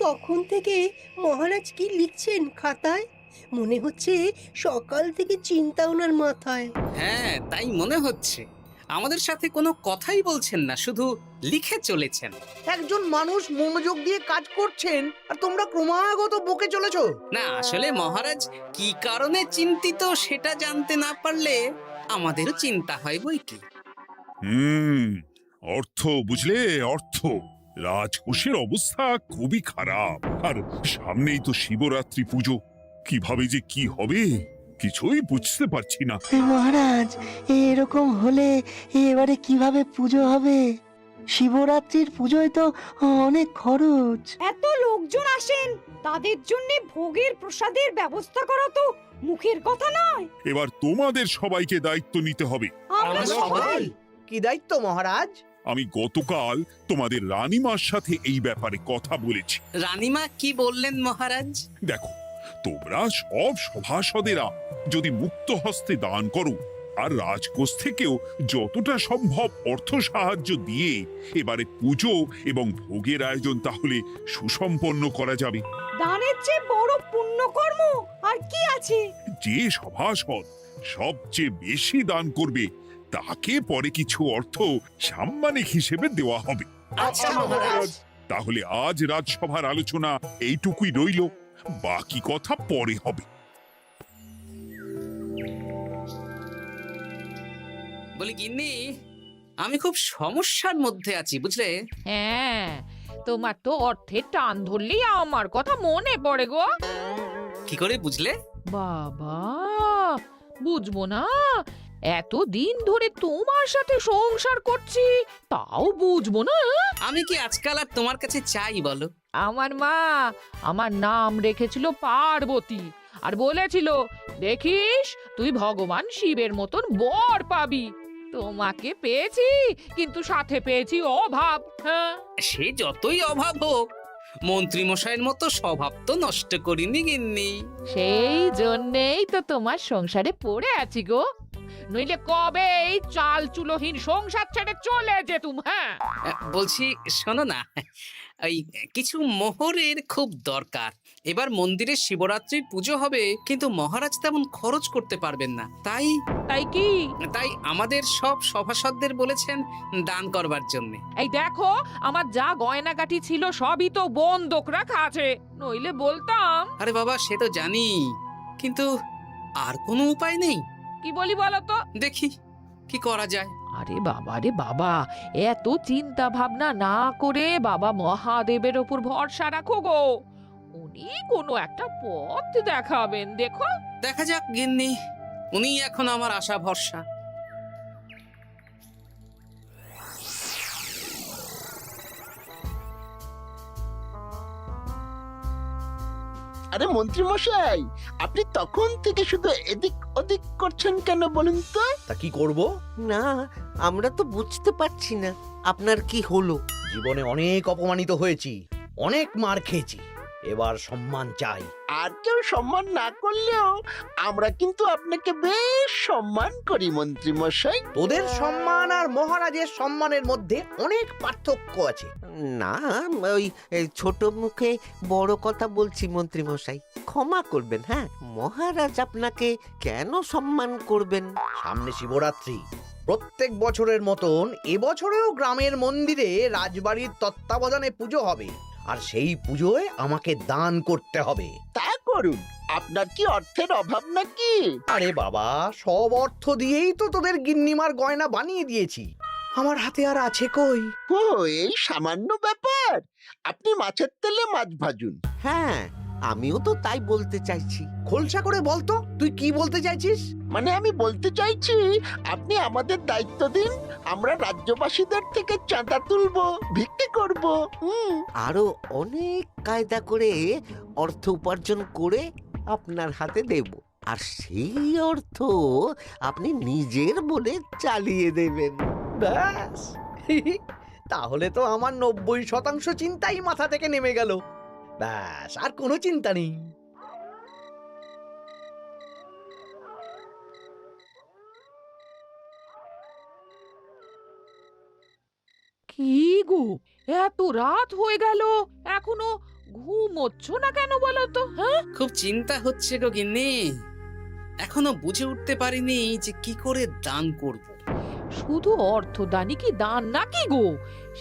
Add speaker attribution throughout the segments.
Speaker 1: তখন থেকে মহারাজ কি লিখছেন খাতায়? মনে হচ্ছে সকাল থেকে চিন্তা ওনার মাথায়।
Speaker 2: হ্যাঁ, তাই মনে হচ্ছে। আমাদের সাথে কোনো কথাই বলছেন না, শুধু লিখে চলেছেন।
Speaker 3: একজন মানুষ মনোযোগ দিয়ে কাজ করছেন আর তোমরা ক্রমাগত বকে চলেছো।
Speaker 2: না, আসলে মহারাজ কি কারণে চিন্তিত সেটা জানতে না পারলে আমাদেরও চিন্তা হয় বই কি।
Speaker 4: হুম। অর্থ বুঝলে, অর্থ। রাজকোষের অবস্থা খুবই খারাপ। আর সামনেই তো শিবরাত্রি পুজো। কিভাবে যে কি হবে কিছুই বুঝতে পারছি না।
Speaker 5: মহারাজ, এরকম হলে এবারে কিভাবে পুজো হবে? শিবরাত্রির পুজোয় তো অনেক খরচ।
Speaker 6: এত লোকজন আসেন, তাদের জন্য ভোগের প্রসাদের ব্যবস্থা করা তো মুখের কথা নয়।
Speaker 4: এবার তোমাদের সবাইকে দায়িত্ব নিতে হবে।
Speaker 6: আমরা সবাই।
Speaker 3: কি দায়িত্ব মহারাজ?
Speaker 4: আমি গতকাল তোমাদের রানীমার সাথে এই ব্যাপারে কথা বলেছি।
Speaker 2: রানীমা কি বললেন মহারাজ?
Speaker 4: দেখো, তোমরা সব সভাসদেরা যদি মুক্ত হস্তে দান করো আর রাজকোষ থেকেও যতটা সম্ভব অর্থ সাহায্য দিয়ে এবারে পুজো এবং ভোগের আয়োজন তাহলে সুসম্পন্ন করা যাবে।
Speaker 6: দানের চেয়ে বড় পুণ্যকর্ম আর কি আছে?
Speaker 4: যে সভাসদ সবচেয়ে বেশি দান করবে তাকে পরে কিছু অর্থ সাম্মানিক হিসেবে দেওয়া হবে।
Speaker 6: আচ্ছা মহারাজ।
Speaker 4: তাহলে আজ রাজসভার আলোচনা এইটুকুই রইল, বাকি কথা পরে হবে।
Speaker 2: বলি গিন্নি, আমি খুব সমস্যার মধ্যে আছি বুঝলে।
Speaker 7: হ্যাঁ, তোমার তো অর্থের টান ধরলেই আমার কথা মনে পড়ে গো।
Speaker 2: কি করে বুঝলে?
Speaker 7: বাবা, বুঝবো না? এতদিন ধরে তোমার সাথে সংসার করছি, তাও বুঝবো না?
Speaker 2: আমি কি আজকাল আর তোমার কাছে চাই বলো?
Speaker 7: আমার মা আমার নাম রেখেছিল পার্বতী, আর বলেছিল দেখিস তুই ভগবান শিবের মতন বর পাবি। তোমাকে পেয়েছি, কিন্তু সাথে পেয়েছি অভাব। হ্যাঁ,
Speaker 2: সে যতই অভাব হোক, মন্ত্রী মশাইয়ের মতো স্বভাব তো নষ্ট করিনি গিন্নি।
Speaker 7: সেই জন্যেই তো তোমার সংসারে পড়ে আছি গো, নইলে কবে এই চাল চুলোহীন সংসার ছেড়ে চলে যেতুম। হ্যাঁ,
Speaker 2: বলছি শোনো না, এই কিছু মোহরের খুব দরকার। এবার মন্দিরে শিবরাত্রির পুজো হবে, কিন্তু মহারাজ তেমন খরচ করতে পারবেন না। তাই
Speaker 7: তাই কি?
Speaker 2: তাই আমাদের সব সভাসদদের বলেছেন দান করবার জন্য।
Speaker 7: এই দেখো, আমার যা গয়নাগাটি ছিল সবই তো বন্ধক রাখা আছে, নইলে বলতাম।
Speaker 2: আরে বাবা, সে তো জানি, কিন্তু আর কোনো উপায় নেই।
Speaker 7: কি বলি বলো তো?
Speaker 2: দেখি কি করা যায়।
Speaker 7: আরে বাবা রে বাবা, এত চিন্তা ভাবনা না করে বাবা মহাদেবের ওপর ভরসা রাখো গো, উনি কোনো একটা পথ দেখাবেন। দেখো,
Speaker 2: দেখা যাক গিন্নি, উনি এখন আমার আশা ভরসা।
Speaker 8: আরে মন্ত্রী মশাই, আপনি তখন থেকে শুধু এদিক ওদিক করছেন কেন বলুন তো?
Speaker 3: তা কি করব?
Speaker 9: না, আমরা তো বুঝতে পারছি না আপনার কি হলো।
Speaker 3: জীবনে অনেক অপমানিত হয়েছি, অনেক মার খেয়েছি, এবার সম্মান চাই।
Speaker 8: আর কেউ সম্মান না করলেও আমরা কিন্তু আপনাকে বেশ সম্মান করি মন্ত্রী মশাই।
Speaker 3: তোদের সম্মান আর মহারাজের সম্মানের মধ্যে অনেক পার্থক্য আছে।
Speaker 9: না, ওই এই ছোট মুখে বড় কথা বলছি মন্ত্রী মশাই, ক্ষমা করবেন। হ্যাঁ, মহারাজ আপনাকে কেন সম্মান করবেন?
Speaker 3: সামনে শিবরাত্রি, প্রত্যেক বছরের মতন এবছরেও গ্রামের মন্দিরে রাজবাড়ির তত্ত্বাবধানে পুজো হবে, আর সেই পুজোয় আমাকে দান করতে হবে।
Speaker 8: তা করুন, আপনার কি অর্থের অভাব নাকি?
Speaker 3: আরে বাবা, সব অর্থ দিয়েই তো তোদের গিন্নিমার গয়না বানিয়ে দিয়েছি, আমার হাতে আর আছে কই?
Speaker 8: ও, এই সামান্য ব্যাপার। আপনি মাছের তেলে মাছ ভাজুন।
Speaker 9: হ্যাঁ, আমিও তো তাই বলতে চাইছি।
Speaker 3: খোলসা করে বলতো তুই কি বলতে চাইছিস?
Speaker 8: মানে আমি বলতে চাইছি, আপনি আমাদের দায়িত্ব দিন, আমরা রাজ্যবাসীদের থেকে চাঁদা তুলবো, ভিক্ষে করব।
Speaker 9: আরো অনেক কায়দা করে অর্থ উপার্জন করে আপনার হাতে দেব, আর সেই অর্থ আপনি নিজের বলে চালিয়ে দেবেন।
Speaker 3: ব্যাস, তাহলে তো আমার 90% চিন্তাই মাথা থেকে নেমে গেল। ব্যাস, আর কোনো চিন্তা নেই।
Speaker 7: কি গো, এত রাত হয়ে গেল, এখনো ঘুমোচ্ছ না কেন বলো তো? হ্যাঁ,
Speaker 2: খুব চিন্তা হচ্ছে গো গিন্নি, এখনো বুঝে উঠতে পারিনি যে কি করে দান করব।
Speaker 7: শুধু অর্থদানই কি দান নাকি গো?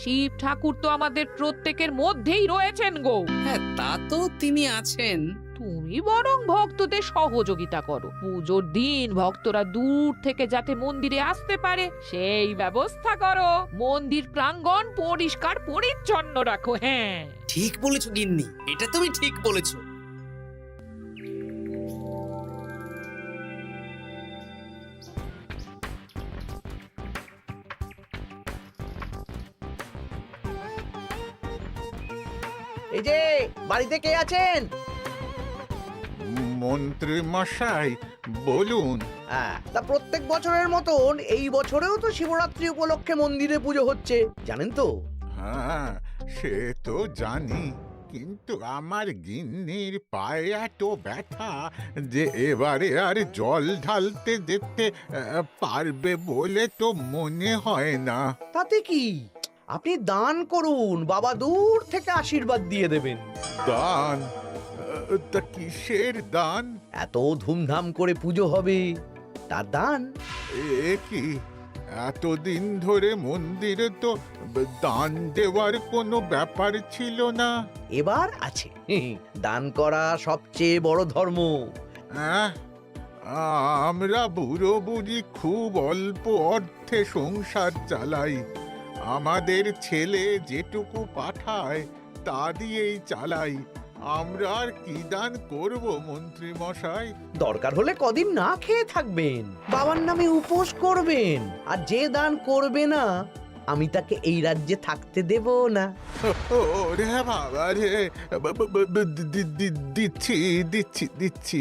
Speaker 7: শিব ঠাকুর তো আমাদের প্রত্যেকের মধ্যেই রয়েছেন গো।
Speaker 2: হ্যাঁ, তা তো তিনি আছেন।
Speaker 7: তুমি বরং ভক্তদের সহযোগিতা করো। পুজোর দিন ভক্তরা দূর থেকে যাতে মন্দিরে আসতে পারে সেই ব্যবস্থা করো। মন্দির প্রাঙ্গণ পরিষ্কার পরিচ্ছন্ন রাখো। হ্যাঁ,
Speaker 2: ঠিক বলেছো গিন্নি, এটা তুমি ঠিক বলেছো।
Speaker 3: এই যে বাড়িতে কে আছেন?
Speaker 8: মন্ত্রী মশাই বলুন।
Speaker 3: হ্যাঁ, তা প্রত্যেক বছরের মতন এই বছরেও তো শিবরাত্রি উপলক্ষে মন্দিরে পুজো হচ্ছে, জানেন তো?
Speaker 8: হ্যাঁ, সে তো জানি, কিন্তু আমার গিন্নির পায়ে এত ব্যথা যে এবারে আর জল ঢালতে যেতে পারবে বলে তো মনে হয় না।
Speaker 3: তাতে কি, আপনি দান করুন, বাবা দূর থেকে আশীর্বাদ দিয়ে দেবেন।
Speaker 8: দান? তা কিসের দান?
Speaker 3: এত ধুমধাম করে পুজো হবে, তার দান।
Speaker 8: এ কি, এতদিন ধরে মন্দিরে তো দান দেওয়ার কোনো ব্যাপার ছিল না।
Speaker 3: এবার আছে। দান করা সবচেয়ে বড় ধর্ম।
Speaker 8: আহ, আমরা বুড়ো বুড়ি খুব অল্প অর্থে সংসার চালাই। আমাদের ছেলে যেটুকু পাঠায় তা দিয়েই চালাই। আমরা আর কি দান করব মন্ত্রী মশাই?
Speaker 3: দরকার হলে কদিন না খেয়ে থাকবেন, বাবার নামে উপোস করবেন, আর যে দান করবে না আমি তাকে এই রাজ্যে থাকতে দেব না।
Speaker 8: ওরে বাবা রে, দিচ্ছি দিচ্ছি দিচ্ছি।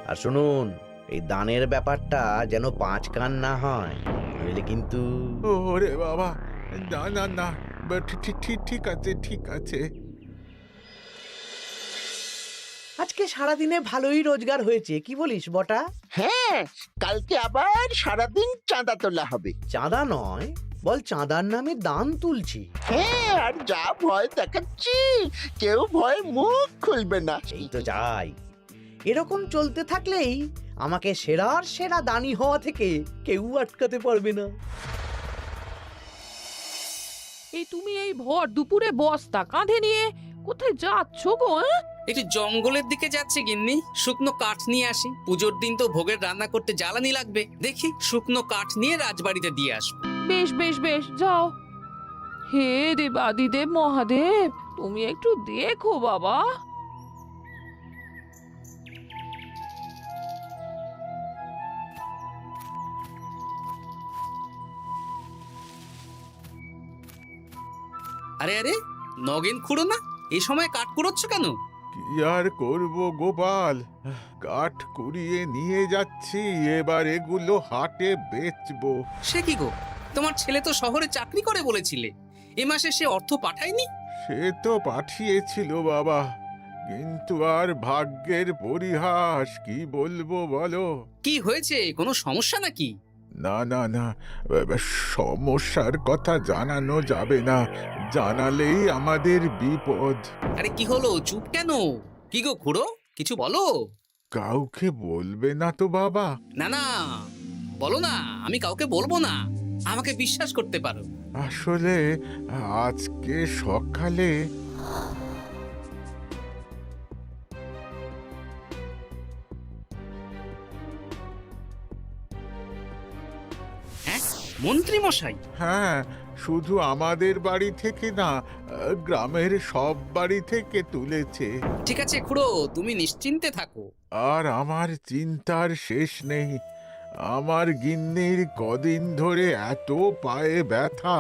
Speaker 3: আর শুনুন, এই দানের ব্যাপারটা যেন 5 কান না হয়, নইলে কিন্তু।
Speaker 8: ওরে বাবা, না না না, ঠিক আছে ঠিক আছে।
Speaker 3: আজকে সারাদিনে ভালোই রোজগার হয়েছে, কি বলিস বটা?
Speaker 10: হ্যাঁ, কালকে আবার সারাদিন চাঁদা তোলা হবে।
Speaker 3: চাঁদা নয়, বল চাঁদার নামে দান তুলছি।
Speaker 10: হ্যাঁ, আর যা ভয় দেখাচ্ছি, কেউ ভয় মুখ খুলবে না।
Speaker 3: এই তো যাই, এরকম চলতে থাকলেই আমাকে সেরার সেরা দানি হওয়া থেকে কেউ আটকাতে পারবে না।
Speaker 7: এই তুমি এই ভর দুপুরে বস্তা কাঁধে নিয়ে কোথায় যাচ্ছ গো?
Speaker 2: একটু জঙ্গলের দিকে যাচ্ছে গিন্নি, শুকনো কাঠ নিয়ে আসি। পুজোর দিন তো ভোগের রান্না করতে জ্বালানি লাগবে, দেখি শুকনো কাঠ নিয়ে রাজবাড়িতে দিয়ে আসবো।
Speaker 7: বেশ বেশ বেশ, যাও। হে দেবাদিদেব মহাদেব, তুমি একটু দেখো বাবা।
Speaker 2: আরে আরে, নগেন খুঁড়ো না, এই সময় কাঠ কুড়োচ্ছ কেন?
Speaker 8: কি আর করব গোপাল, কাঠ কুড়িয়ে নিয়ে যাচ্ছি, এবার এগুলো হাটে বেচবো।
Speaker 2: সে কি গো, তোমার ছেলে তো শহরে চাকরি করে বলেছিলে, এ মাসে সে অর্থ পাঠায়নি?
Speaker 8: সে তো পাঠিয়েছিল বাবা, কিন্তু আর ভাগ্যের পরিহাস, কি বলবো বলো।
Speaker 2: কি হয়েছে, কোনো সমস্যা নাকি?
Speaker 8: না না না, সমস্যার কথা জানানো যাবে না, জানালেই আমাদের বিপদ।
Speaker 2: আরে কি হলো, চুপ কেন? কি গো খুড়ো, কিছু বলো।
Speaker 8: কাউকে বলবে না তো বাবা?
Speaker 2: না না, বলো না, আমি কাউকে বলবো না, আমাকে বিশ্বাস করতে পারো।
Speaker 8: আসলে আজকে সকালে
Speaker 2: হ্যাঁ, মন্ত্রী মশাই?
Speaker 8: হ্যাঁ, শুধু আমাদের বাড়ি থেকে না, গ্রামের সব বাড়ি থেকে তুলেছে।
Speaker 2: ঠিক আছে খুড়ো, তুমি নিশ্চিন্তে থাকো।
Speaker 8: আর আমার চিন্তার শেষ নেই। আমার গিন্নির কদিন ধরে এত পায়ে ব্যথা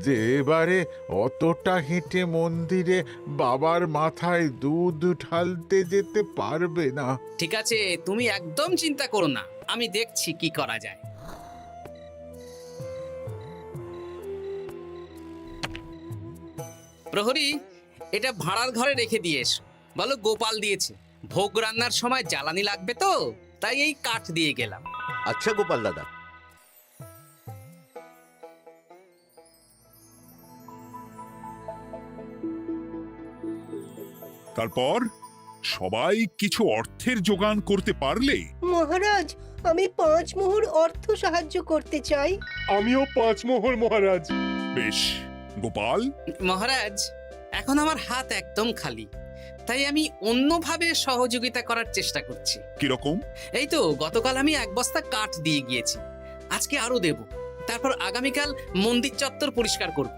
Speaker 8: যে এবারে অতটা হেঁটে মন্দিরে বাবার মাথায় দুধ ঢালতে যেতে পারবে না।
Speaker 2: ঠিক আছে, তুমি একদম চিন্তা করো না, আমি দেখছি কি করা যায়। প্রহরী, এটা ভাড়ার ঘরে রেখে দিয়ে এসো। বলো গোপাল দিয়েছে, ভোগ রান্নার সময় জ্বালানি লাগবে তো, তাই এই কাঠ দিয়ে গেলাম।
Speaker 9: আচ্ছা গোপাল দাদা।
Speaker 4: তারপর সবাই কিছু অর্থের যোগান করতে পারলে
Speaker 1: মহারাজ, আমি 5 মোহর অর্থ সাহায্য করতে চাই।
Speaker 11: আমিও 5 মোহর মহারাজ।
Speaker 4: বেশ। গোপাল,
Speaker 2: মহারাজ, এখন আমার হাত একদম খালি, তাই আমি অন্যভাবে সহযোগিতা করার চেষ্টা করছি।
Speaker 4: কিরকম?
Speaker 2: এই তো গতকাল আমি 1 বস্তা কাঠ দিয়ে গিয়েছি, আজকে আরো দেব। তারপর আগামীকাল মন্দির চত্বর পরিষ্কার করব,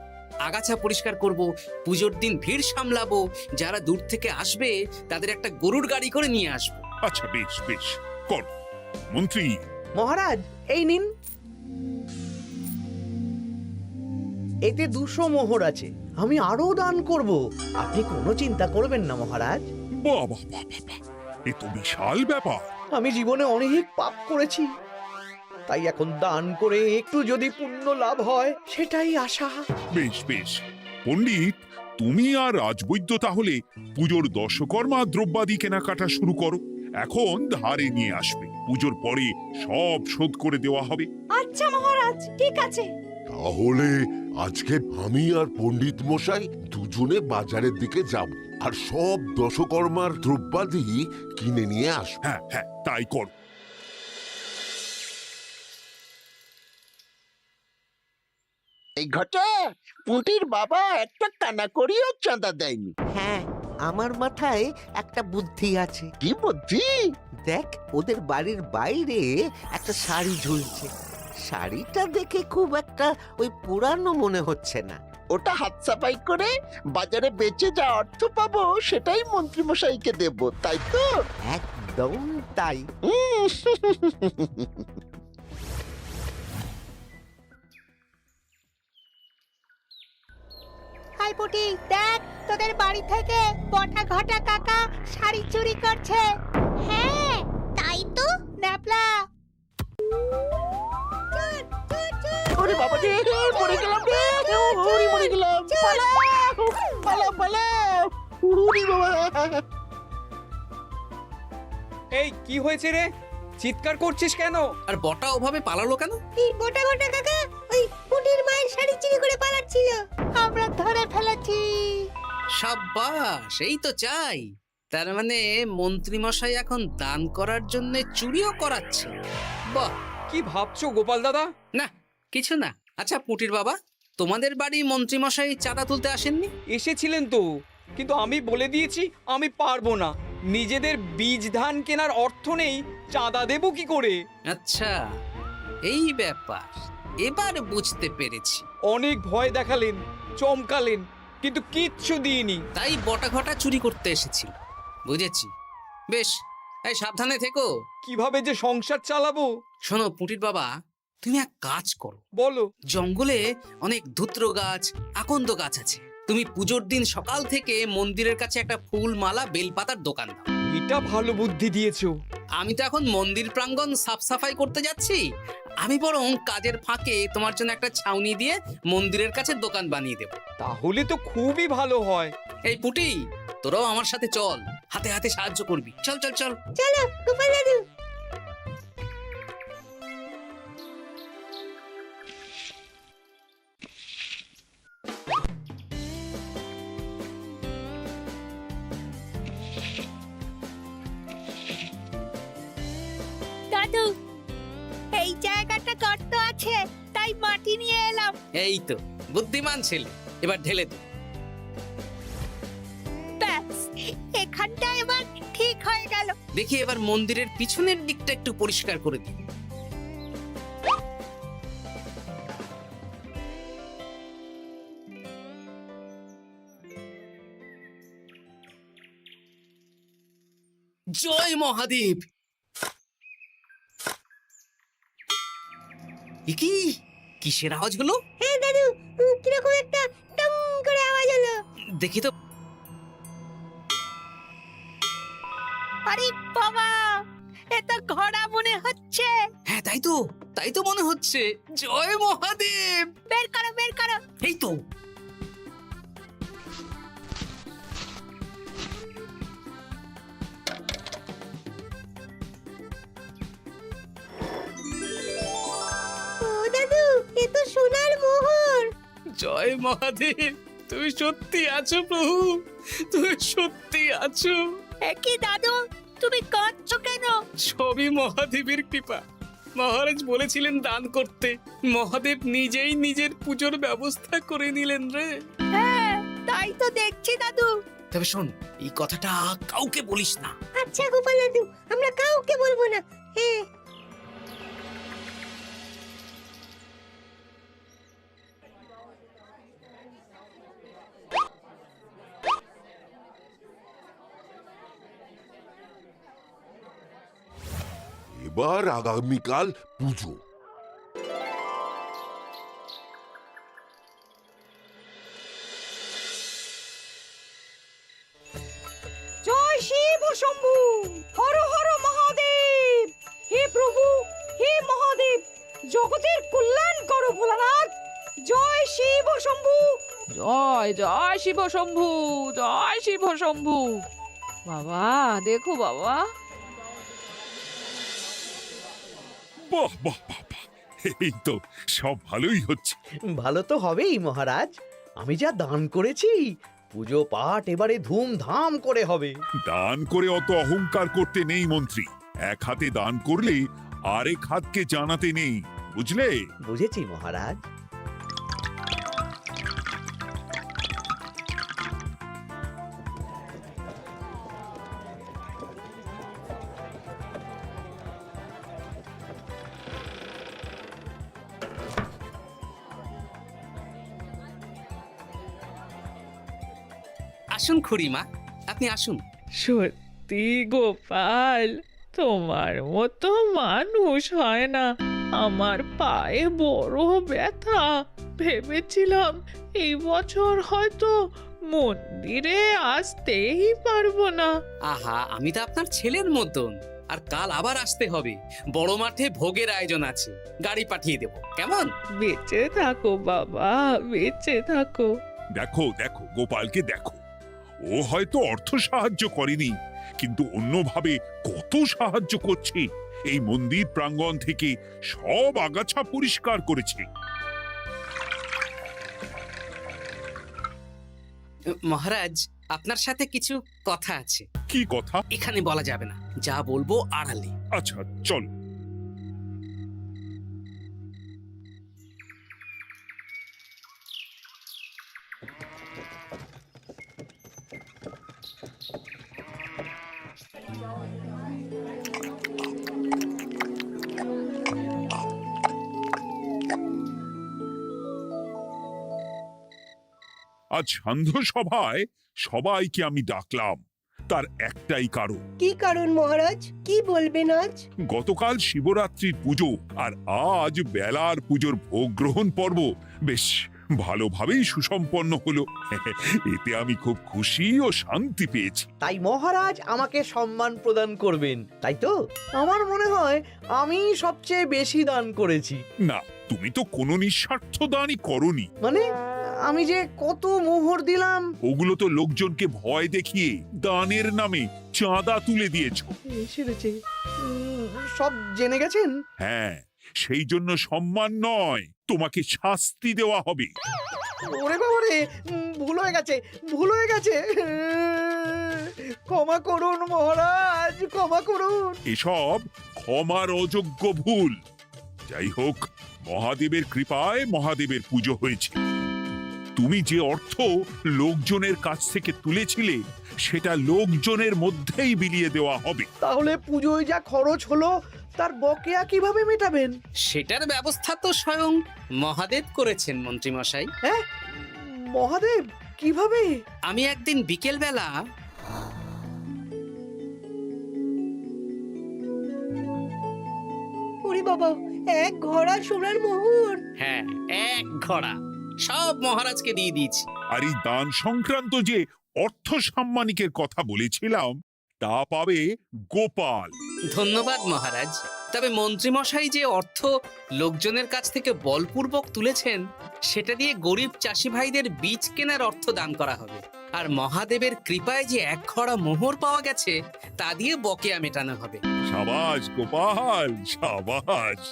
Speaker 2: আগাছা পরিষ্কার করব, পুজোর দিন ভিড় সামলাবো, যারা দূর থেকে আসবে তাদের একটা গরুর গাড়ি করে নিয়ে আসবো।
Speaker 4: আচ্ছা, বেশ বেশ, কর। মন্ত্রী,
Speaker 3: মহারাজ, এই নিন। এতে 200 মোহর আছে, আমি আরো দান করব। আপনি কোনো চিন্তা করবেন না মহারাজ।
Speaker 4: বাহ বাহ বাহ বাহ বাহ, এ তো বিশাল ব্যাপার।
Speaker 3: আমি জীবনে অনেক পাপ করেছি, তাই এখন দান করে একটু যদি পুণ্য লাভ হয় সেটাই আশা।
Speaker 4: বেশ বেশ। পণ্ডিত, তুমি আর রাজবৈদ্য তাহলে পুজোর দশকর্মা দ্রব্যাদি কেনাকাটা শুরু করো। এখন ধারে নিয়ে আসবে, পুজোর পরে সব শোধ করে দেওয়া হবে।
Speaker 6: আচ্ছা মহারাজ, ঠিক আছে।
Speaker 11: তাহলে আজকে আমি আর পণ্ডিত মশাই দুজনে বাজারের দিকে যাব আর সব দশকর্মার দ্রব্যাদি কিনে নিয়ে আসব।
Speaker 4: হ্যাঁ হ্যাঁ, তাই কর।
Speaker 10: এই ঘটা পুঁটির বাবা একটা কানা করিও চাঁদা দেয়নি।
Speaker 9: হ্যাঁ, আমার মাথায় একটা বুদ্ধি আছে।
Speaker 10: কি বুদ্ধি?
Speaker 9: দেখ, ওদের বাড়ির বাইরে একটা শাড়ি ঝুলছে। শাড়িটা দেখে খুব একটা ওই পুরানো মনে হচ্ছে না।
Speaker 10: ওটা হাত সাফাই করে বাজারে বেচে যা অর্থ পাবো সেটাই মন্ত্রী মশাইকে দেব, তাই তো?
Speaker 9: একদম তাই।
Speaker 1: হাই পুটি, দেখ তোদের বাড়ি থেকে বটা ঘটা কাকা শাড়ি চুরি করছে। হ্যাঁ, তাই তো। ন্যাপলা,
Speaker 10: ওরে বাবা রে, মরে গেলাম রে, ওরে মরে গেলাম। পালাও পালাও পালাও, ওরে বাবা।
Speaker 12: এই কি হয়েছে রে? চিৎকার করছিস কেন?
Speaker 2: আর বটা ওভাবে পালালো কেন?
Speaker 1: এই বটা ঘটা কাকা ওই পুটির মায়ের শাড়ি চুরি করে পালাচ্ছিল, আমরা ধরে ফেলেছি।
Speaker 2: সাব্বাস, এই তো চাই। তার মানে মন্ত্রী মশাই এখন দান করার জন্য চুরিও করাচ্ছে। বাহ!
Speaker 12: কি ভাবছো গোপাল দাদা?
Speaker 2: না, কিছু না। আচ্ছা পুটির বাবা, তোমাদের বাড়ি মন্ত্রী মশাই চাঁদা তুলতে আসেননি?
Speaker 12: এসেছিলেন তো, কিন্তু আমি বলে দিয়েছি আমি পারবো না। নিজেদের বীজ ধান কেনার অর্থ নেই, চাঁদা দেবো কি করে?
Speaker 2: আচ্ছা, এই ব্যাপার, এবার বুঝতে পেরেছি।
Speaker 12: অনেক ভয় দেখালেন, চমকালেন, কিন্তু কিচ্ছু দিইনি।
Speaker 2: তাই বটা ঘটা চুরি করতে এসেছিল, বুঝেছি। বেশ, এই সাবধানে থেকো।
Speaker 12: কিভাবে যে সংসার চালাবো?
Speaker 2: শোনো পুটির বাবা, তুমি এক কাজ করো।
Speaker 12: বলো।
Speaker 2: জঙ্গলে অনেক ধুত্র গাছ, আকন্দ গাছ আছে। তুমি পুজোর দিন সকাল থেকে মন্দিরের কাছে একটা ফুল মালা বেলপাতার দোকান দাও।
Speaker 12: এটা ভালো বুদ্ধি দিয়েছো।
Speaker 2: আমি তো এখন মন্দির প্রাঙ্গণ সাফ সাফাই করতে যাচ্ছি, আমি বরং কাজের ফাঁকে তোমার জন্য একটা ছাউনি দিয়ে মন্দিরের কাছে দোকান বানিয়ে দেব।
Speaker 12: তাহলে তো খুবই ভালো হয়।
Speaker 2: এই পুটি, তোরাও আমার সাথে চল, হাতে হাতে সাহায্য করবি। চল চল চল।
Speaker 1: চলো গোপাল দাদু। দাদু, এই জায়গাটা গর্ত আছে, তাই মাটি নিয়ে এলাম।
Speaker 2: এই তো বুদ্ধিমান ছেলে, এবার ঢেলে দে।
Speaker 1: ব্যাস, এখানটা এবার ঠিক হয়ে গেল।
Speaker 2: দেখি এবার মন্দিরের পিছনের দিকটা একটু পরিষ্কার করে দিই। জয় মহাদেব। কি কিসের আওয়াজ হলো?
Speaker 1: হ্যাঁ দাদু, কিরকম একটা টং করে আওয়াজ হলো।
Speaker 2: দেখি তো।
Speaker 1: আরে বাবা, এটা ঘোড়া মনে হচ্ছে।
Speaker 2: হ্যাঁ তাই তো মনে হচ্ছে। জয় মহাদেব।
Speaker 1: বের করো বের করো।
Speaker 2: এই তো।
Speaker 1: ও দাদু, এ তো সোনার মোহর।
Speaker 2: জয় মহাদেব। তুমি সত্যি আছো প্রভু, তুমি সত্যি আছো।
Speaker 1: একই দাদু, তুমি কাঁদছো কেন?
Speaker 2: সবই মহাদেবের কৃপা। মহারাজ বলেছিলেন দান করতে, মহাদেব নিজেই নিজের পুজোর ব্যবস্থা করে নিলেন রে।
Speaker 1: হ্যাঁ, তাই তো দেখছি দাদু।
Speaker 2: তবে শোন, এই কথাটা কাউকে বলিস না।
Speaker 1: আচ্ছা গোপাল দাদু, আমরা কাউকে বলবো না। হ্যাঁ।
Speaker 11: এবার আগামীকাল পুজো।
Speaker 6: জয় শিব শম্ভু, হর হর মহাদেব। হে প্রভু, হে মহাদেব, জগতের কল্যাণ করো ভোলানাথ। জয় শিব শম্ভু।
Speaker 7: জয় জয় শিব শম্ভু, জয় শিব শম্ভু। বাবা দেখো বাবা,
Speaker 4: বাহ বাহ বাহ বাহ, এই তো সব ভালোই হচ্ছে।
Speaker 3: ভালো তো হবেই মহারাজ। আমি যা দান করেছি, পুজো পাঠ এবারে ধুমধাম করে হবে।
Speaker 4: দান করে অত অহংকার করতে নেই মন্ত্রী। এক হাতে দান করলে আরেক হাতকে জানাতে নেই, বুঝলে?
Speaker 3: বুঝেছি মহারাজ।
Speaker 2: আসুন খুড়িমা, আপনি আসুন।
Speaker 7: সত্যি গোপাল, তোমার মতো মানুষ হয় না। আমার পায়ে বড় ব্যথা, ভেবেছিলাম এই বছর হয়তো মন্দিরে আসতেই পারবো না।
Speaker 2: আহা, আমি তো আপনার ছেলের মতন। আর কাল আবার আসতে হবে, বড় মাঠে ভোগের আয়োজন আছে, গাড়ি পাঠিয়ে দেব, কেমন?
Speaker 7: বেঁচে থাকো বাবা, বেঁচে থাকো।
Speaker 4: দেখো দেখো গোপালকে দেখো, ও হয়তো অর্থ সাহায্য করেনি, কিন্তু অন্যভাবে কত সাহায্য করছে। এই মন্দির প্রাঙ্গণ থেকে সব আগাছা পরিষ্কার করেছে।
Speaker 2: মহারাজ, আপনার সাথে কিছু কথা আছে।
Speaker 4: কি কথা?
Speaker 2: এখানে বলা যাবে না, যা বলবো আড়ালে।
Speaker 4: আচ্ছা চল। আজ সান্ধ্য সভায় সবাইকে আমি ডাকলাম, তার একটাই কারণ।
Speaker 1: কি কারণ মহারাজ? কি বলবেন আজ?
Speaker 4: গতকাল শিবরাত্রির পুজো আর আজ বেলার পুজোর ভোগ গ্রহণ পর্ব বেশ ভালোভাবেই সুসম্পন্ন হলো। এতে আমি খুব খুশি ও শান্তি পেয়েছি।
Speaker 3: তাই মহারাজ আমাকে সম্মান প্রদান করবেন, তাই তো? আমার মনে হয় আমি সবচেয়ে বেশি দান করেছি।
Speaker 4: না, তুমি তো কোনো নিঃস্বার্থ দানই করনি।
Speaker 3: মানে আমি যে কত মোহর দিলাম।
Speaker 4: ওগুলো তো লোকজনকে ভয় দেখিয়ে দানের নামে চাঁদা তুলে দিয়েছো।
Speaker 3: সেরেছে, সব জেনে গেছেন।
Speaker 4: হ্যাঁ, সেই জন্য সম্মান নয়, তোমাকে শাস্তি দেওয়া হবে।
Speaker 3: ওরে বাবা রে, ভুল হয়ে গেছে, ভুল হয়ে গেছে। ক্ষমা করুন মহারাজ, ক্ষমা করুন।
Speaker 4: এসব ক্ষমার অযোগ্য ভুল। যাই হোক, মহাদেবের কৃপায় মহাদেবের পুজো হয়েছে। তুমি যে অর্থ লোকজনের কাছ থেকে তুলেছিলে সেটা লোকজনের মধ্যেই বিলিয়ে দেওয়া হবে।
Speaker 3: তাহলে পুজোয় যা খরচ হলো তার বকেয়া কিভাবে মেটাবেন?
Speaker 2: সেটার ব্যবস্থা তো স্বয়ং মহাদেব করেছেন মন্ত্রী মশাই।
Speaker 3: হ্যাঁ, মহাদেব কিভাবে?
Speaker 2: আমি একদিন বিকেল বেলা
Speaker 1: ওরে বাবা, এক ঘোড়া সোনার মোহর।
Speaker 2: হ্যাঁ, এক ঘোড়া সব মহারাজকে দিয়ে দিয়েছি।
Speaker 4: আর এই দান সংক্রান্ত যে অর্থ সাম্মানিকের কথা বলেছিলাম তা পাবে গোপাল।
Speaker 2: ধন্যবাদ মহারাজ। তবে মন্ত্রী মশাই যে অর্থ লোকজনের কাছ থেকে বলপূর্বক তুলেছেন সেটা দিয়ে গরিব চাষি ভাইদের বীজ কেনার অর্থ দান করা হবে। আর মহাদেবের কৃপায় যে এক খড়া মোহর পাওয়া গেছে তা দিয়ে বকেয়া মেটানো হবে।
Speaker 4: সাবাস গোপাল, সাবাস।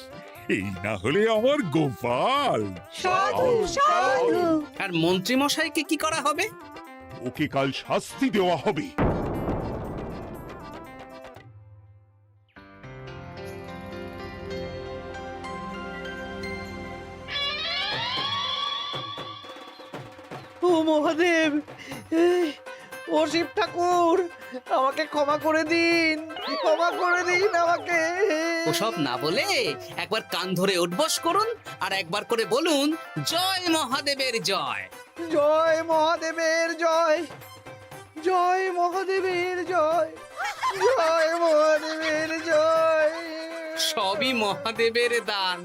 Speaker 4: এই না হলে আমার গোপাল।
Speaker 6: সাধু সাধু
Speaker 2: আর মন্ত্রী মশাইকে কি করা হবে?
Speaker 4: ওকে কাল শাস্তি দেওয়া হবে।
Speaker 3: ও মহাদেব, ও শিব ঠাকুর, আমাকে ক্ষমা করে দিন, ক্ষমা করে দিন আমাকে।
Speaker 2: ওসব না বলে একবার কান ধরে উঠবস করুন আর একবার করে বলুন, জয় মহাদেবের জয়।
Speaker 3: জয় মহাদেবের জয়, জয় মহাদেবের জয়, জয় মহাদেবের জয়।
Speaker 2: সবই মহাদেবের দান।